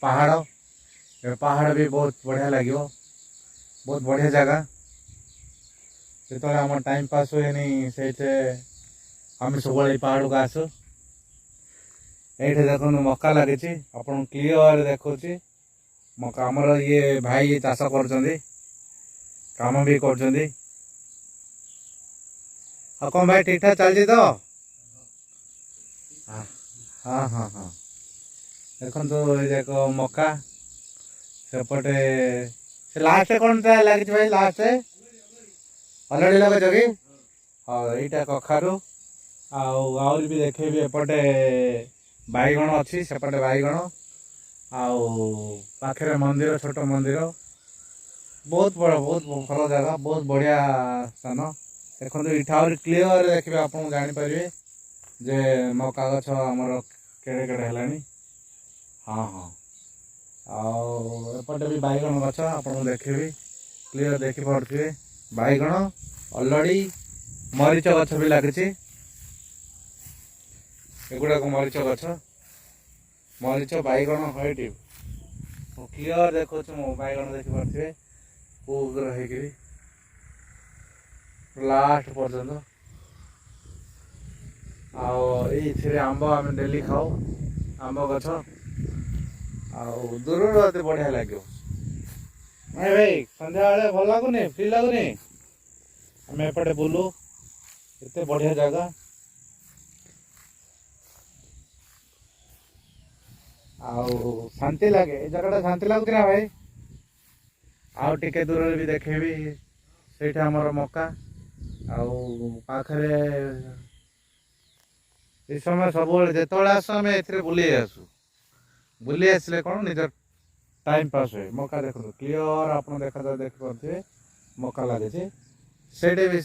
पहाड़ पहाड़ भी बहुत बढ़िया लगे बहुत बढ़िया जगह जो आम टाइम पास हुए से आम सब पहाड़ को आसु ये देखो मक्का लगी आप क्लीयर देखा मक्का आमर ये भाई चाष कर काम भी कर कौन भाई ठीक ठाक चलती तो हाँ हाँ हाँ देखो देख मक्का सेपटे से लास्ट कौन लगी भाई लास्ट अलरेडी लगे कि हाँ यहीटा कखारू आउर भी देखे भी एपटे बैगण अच्छी सेपटे बैगण आखिर मंदिर छोट मंदिर बहुत बड़ा बहुत भल जगह बहुत बढ़िया स्थान देखो इटा क्लीयर देखिए आप जापर जे मक्का गछ आमर केड़े केड़े है हाँ हाँ आपटे भी बैगण गछ आप देखिए क्लीयर देखिपे बैगण अलरेडी मरीच गछ भी लगी एगुड़ा मरीच गछ मरीच बैगण हईट क्लीयर देखो बैगण देखिपे कूर लास्ट पर्यंत आए आंब आम डेली खाऊ आंब गछ दूर बढ़िया लगे नहीं भाई संध्या बेले भल लगुनि फ्री लगुनि आम एपटे बुलू एते बढ़िया जगह शांति लगे जगह शांति लगुच ना भाई आउ टिके दूर भी देखेबी से आमर मक्का आखरे इस समय सब जो आस आम ए बुले आसू बुले आसले कौन निजर टाइम पास हुए मक्का देखो क्लीयर आप देखा देखिपे मक्का लगे से भी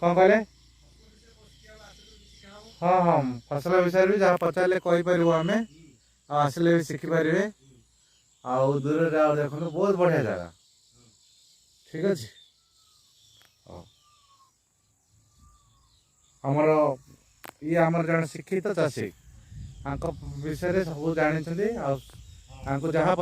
कौन कहले हाँ हाँ फसल विषय भी जहाँ पचारे कहीपर आम आसले भी शिखिपारे दूर देखो बहुत बढ़िया जगह ठीक अच्छे आमर ये आमर जन शिक्षित चाषी विषय सब जानी जहाँ